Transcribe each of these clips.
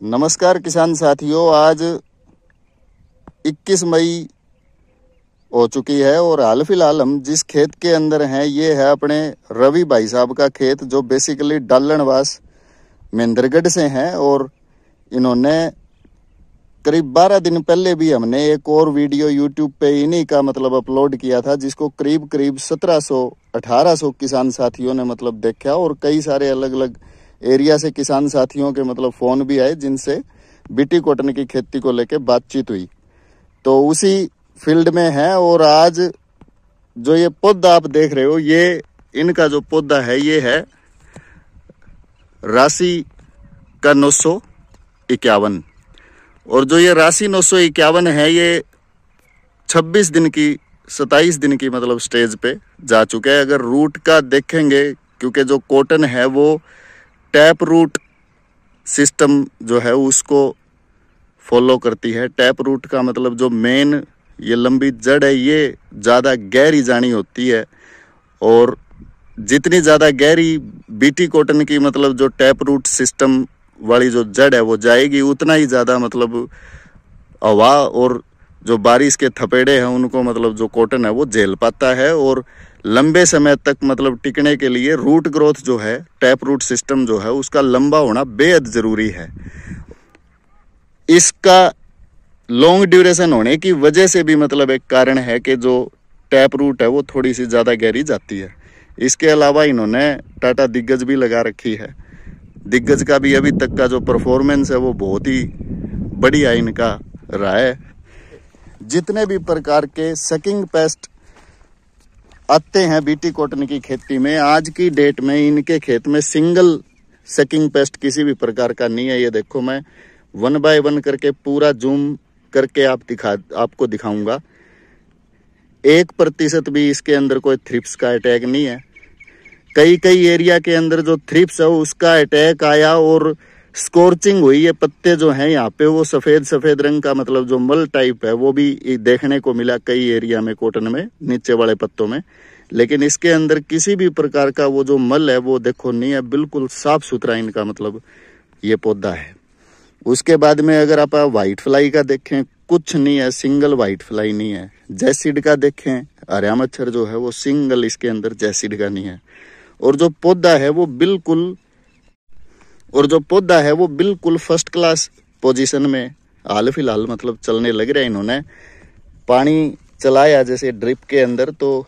नमस्कार किसान साथियों, आज 21 मई हो चुकी है और हाल फिलहाल हम जिस खेत के अंदर हैं ये है अपने रवि भाई साहब का खेत, जो बेसिकली डालनवास महेंद्रगढ़ से हैं। और इन्होंने करीब 12 दिन पहले भी हमने एक और वीडियो यूट्यूब पे इन्हीं का अपलोड किया था, जिसको करीब 1700-1800 किसान साथियों ने देखा। और कई सारे अलग अलग एरिया से किसान साथियों के फोन भी आए, जिनसे बीटी कॉटन की खेती को लेके बातचीत हुई। तो उसी फील्ड में है। और आज जो ये पौधा आप देख रहे हो, ये इनका जो पौधा है ये है राशि का 951। और जो ये राशि 951 है, ये 26 दिन की 27 दिन की स्टेज पे जा चुका है। अगर रूट का देखेंगे, क्योंकि जो कॉटन है वो टैप रूट सिस्टम जो है उसको फॉलो करती है। टैप रूट का जो मेन ये लंबी जड़ है, ये ज़्यादा गहरी जानी होती है। और जितनी ज़्यादा गहरी बीटी कॉटन की जो टैप रूट सिस्टम वाली जो जड़ है वो जाएगी, उतना ही ज़्यादा हवा और जो बारिश के थपेड़े हैं उनको जो कॉटन है वो झेल पाता है। और लंबे समय तक टिकने के लिए रूट ग्रोथ जो है, टैप रूट सिस्टम जो है उसका लंबा होना बेहद ज़रूरी है। इसका लॉन्ग ड्यूरेशन होने की वजह से भी एक कारण है कि जो टैप रूट है वो थोड़ी सी ज़्यादा गहरी जाती है। इसके अलावा इन्होंने टाटा दिग्गज भी लगा रखी है। दिग्गज का भी अभी तक का जो परफॉर्मेंस है वो बहुत ही बढ़िया इनका रहा है। जितने भी प्रकार के सकिंग पेस्ट आते हैं बीटी कॉटन की खेती में, आज की डेट में इनके खेत में सिंगल सकिंग पेस्ट किसी भी प्रकार का नहीं है। ये देखो, मैं 1 बाय 1 करके पूरा जूम करके आपको दिखाऊंगा। 1% भी इसके अंदर कोई थ्रिप्स का अटैक नहीं है। कई एरिया के अंदर जो थ्रिप्स है उसका अटैक आया और स्कॉर्चिंग हुई। ये पत्ते जो हैं यहाँ पे वो सफेद रंग का जो मल टाइप है वो भी देखने को मिला कई एरिया में कॉटन में, नीचे वाले पत्तों में। लेकिन इसके अंदर किसी भी प्रकार का वो जो मल है वो देखो नहीं है, बिल्कुल साफ सुथरा इनका ये पौधा है। उसके बाद में अगर आप व्हाइट फ्लाई का देखें, कुछ नहीं है, सिंगल व्हाइट फ्लाई नहीं है। जैसिड का देखें, हरा मच्छर जो है वो सिंगल इसके अंदर जैसिड का नहीं है। और जो पौधा है वो बिल्कुल फर्स्ट क्लास पोजीशन में हाल फिलहाल चलने लग रहा है। इन्होंने पानी चलाया जैसे ड्रिप के अंदर, तो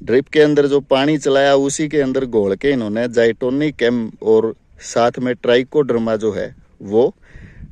ड्रिप के अंदर जो पानी चलाया उसी के अंदर घोल के इन्होंने जाइटोनिक एम और साथ में ट्राइकोडर्मा जो है वो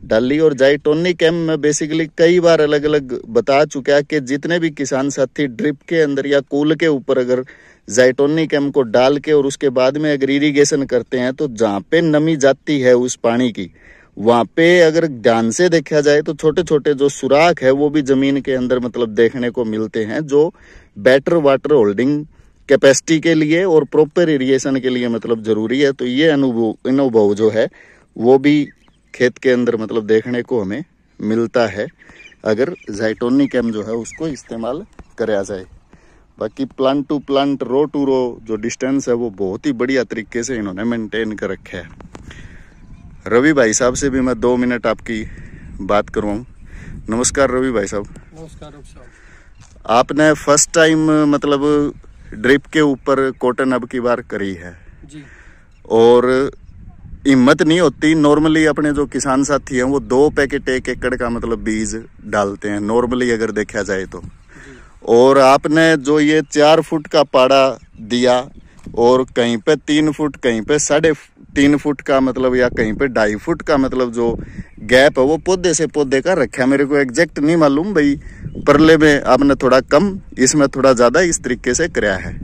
डाली। और जाइटोनिक एम में बेसिकली कई बार अलग अलग बता चुका है कि जितने भी किसान साथी ड्रिप के अंदर या कूल के ऊपर अगर जाइटोनिक एम को डाल के और उसके बाद में अगर इरिगेशन करते हैं, तो जहाँ पे नमी जाती है उस पानी की, वहां पे अगर ध्यान से देखा जाए तो छोटे छोटे जो सुराख है वो भी जमीन के अंदर देखने को मिलते हैं, जो बेटर वाटर होल्डिंग कैपेसिटी के लिए और प्रॉपर इरिगेशन के लिए जरूरी है। तो ये अनुभव जो है वो भी खेत के अंदर देखने को हमें मिलता है, अगर जाइटोनिक एम जो है उसको इस्तेमाल करा जाए। बाकी plant to plant, row to row जो डिस्टेंस है वो बहुत ही बढ़िया तरीके से इन्होंने मेंटेन कर रखा है। रवि भाई साहब से भी मैं 2 मिनट आपकी बात करवाऊं। नमस्कार रवि भाई साहब। नमस्कार। आपने फर्स्ट टाइम ड्रिप के ऊपर कॉटन अब की बार करी है जी। और हिम्मत नहीं होती, नॉर्मली अपने जो किसान साथी हैं वो 2 पैकेट 1 एकड़ का बीज डालते हैं नॉर्मली अगर देखा जाए तो। और आपने जो ये 4 फुट का पाड़ा दिया और कहीं पे 3 फुट, कहीं पे 3.5 फुट का या कहीं पे 2.5 फुट का जो गैप है वो पौधे से पौधे का रखा है। मेरे को एग्जैक्ट नहीं मालूम भाई, परले में आपने थोड़ा कम, इसमें थोड़ा ज्यादा इस तरीके से कराया है।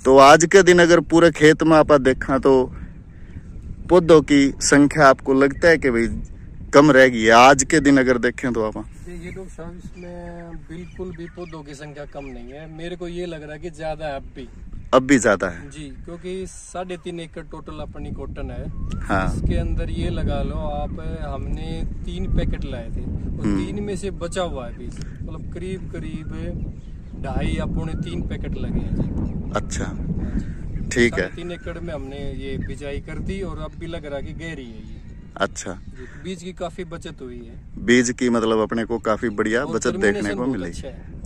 तो आज के दिन अगर पूरे खेत में आप देखा तो पौधों की संख्या आपको लगता है कि भाई कम रहेगी? आज के दिन अगर देखें तो आप ये लोग साहब इसमें बिल्कुल भी पौधों की संख्या कम नहीं है। मेरे को ये लग रहा है कि ज्यादा है अब भी ज्यादा है जी, क्योंकि 3.5 एकड़ टोटल अपनी कॉटन है। हाँ। इसके अंदर ये लगा लो आप, हमने 3 पैकेट लाए थे और 3 में से बचा हुआ है बीज, करीब 2.5 या 3 पैकेट लगे हैं। अच्छा, ठीक है। 3 एकड़ में हमने ये बिजाई कर दी और अब भी लग रहा है कि गहरी है ये। अच्छा, बीज की काफी बचत हुई है। बीज की मतलब अपने को काफी बढ़िया बचत देखने को मिली,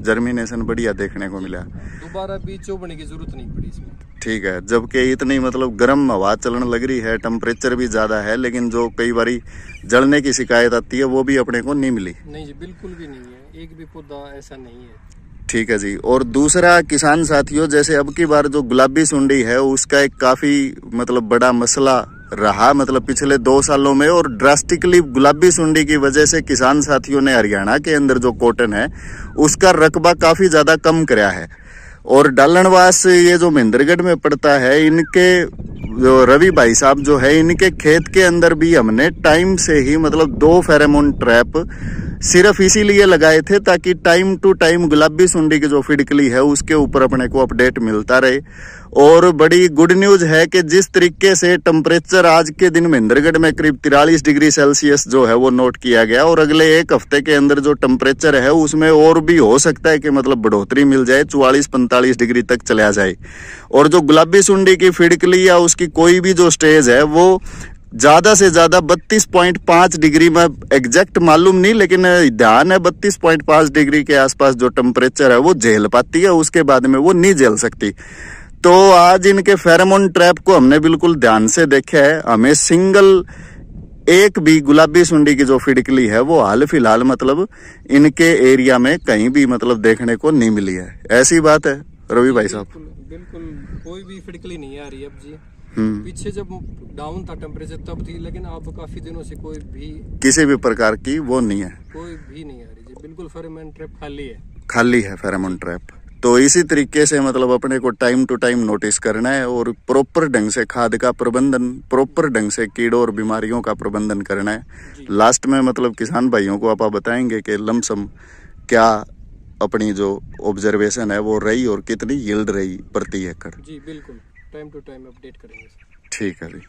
जर्मिनेशन बढ़िया देखने को मिला, दोबारा बीज चोबने की जरूरत नहीं पड़ी इसमें। ठीक है, जबकि इतनी मतलब गर्म हवा चलने लग रही है, टेम्परेचर भी ज्यादा है, लेकिन जो कई बारी जलने की शिकायत आती है वो भी अपने को नहीं मिली। नहीं जी, बिल्कुल भी नहीं है, एक भी पौधा ऐसा नहीं है। ठीक है जी। और दूसरा किसान साथियों, जैसे अब की बार जो गुलाबी सुंडी है उसका एक काफी मतलब बड़ा मसला रहा मतलब पिछले 2 सालों में, और ड्रास्टिकली गुलाबी सुंडी की वजह से किसान साथियों ने हरियाणा के अंदर जो कॉटन है उसका रकबा काफी ज्यादा कम कराया है। और डालनवास ये जो महेंद्रगढ़ में पड़ता है, इनके जो रवि भाई साहब जो है, इनके खेत के अंदर भी हमने टाइम से ही मतलब 2 फेरोमोन ट्रैप सिर्फ इसीलिए लगाए थे ताकि टाइम टू टाइम गुलाबी सुंडी की जो फिडकली है उसके ऊपर अपने को अपडेट मिलता रहे। और बड़ी गुड न्यूज है कि जिस तरीके से टेम्परेचर आज के दिन महेंद्रगढ़ में करीब 43 डिग्री सेल्सियस जो है वो नोट किया गया, और अगले 1 हफ्ते के अंदर जो टेम्परेचर है उसमें और भी हो सकता है कि मतलब बढ़ोतरी मिल जाए, 44-45 डिग्री तक चला जाए। और जो गुलाबी सुंडी की फिडकली या उसकी कोई भी जो स्टेज है वो ज्यादा से ज्यादा 32.5 डिग्री में एग्जैक्ट मालूम नहीं, लेकिन ध्यान है 32.5 डिग्री के आसपास जो टेम्परेचर है वो झेल पाती है, उसके बाद में वो नहीं झेल सकती। तो आज इनके फेरोमोन ट्रैप को हमने बिल्कुल ध्यान से देखा है, हमें सिंगल एक भी गुलाबी सुंडी की जो फिडकली है वो हाल फिलहाल मतलब इनके एरिया में कहीं भी मतलब देखने को नहीं मिली है। ऐसी बात है रवि भाई साहब? बिल्कुल कोई भी फिडकली नहीं आ रही अब जी। पीछे जब डाउन था टेम्परेचर तब थी, लेकिन अब काफी दिनों से कोई भी किसी भी प्रकार की वो नहीं है, कोई भी नहीं आ रही जी। बिल्कुल फेरोमोन ट्रैप खाली है फेरोमोन ट्रैप। तो इसी तरीके से मतलब अपने को टाइम टू टाइम नोटिस करना है और प्रॉपर ढंग से खाद का प्रबंधन, प्रॉपर ढंग से कीड़ों और बीमारियों का प्रबंधन करना है। लास्ट में मतलब किसान भाइयों को आप बताएंगे कि लमसम क्या अपनी जो ऑब्जर्वेशन है वो रही और कितनी यील्ड रही प्रति एकड़? जी बिल्कुल, टाइम टू टाइम अपडेट करेंगे। ठीक है जी।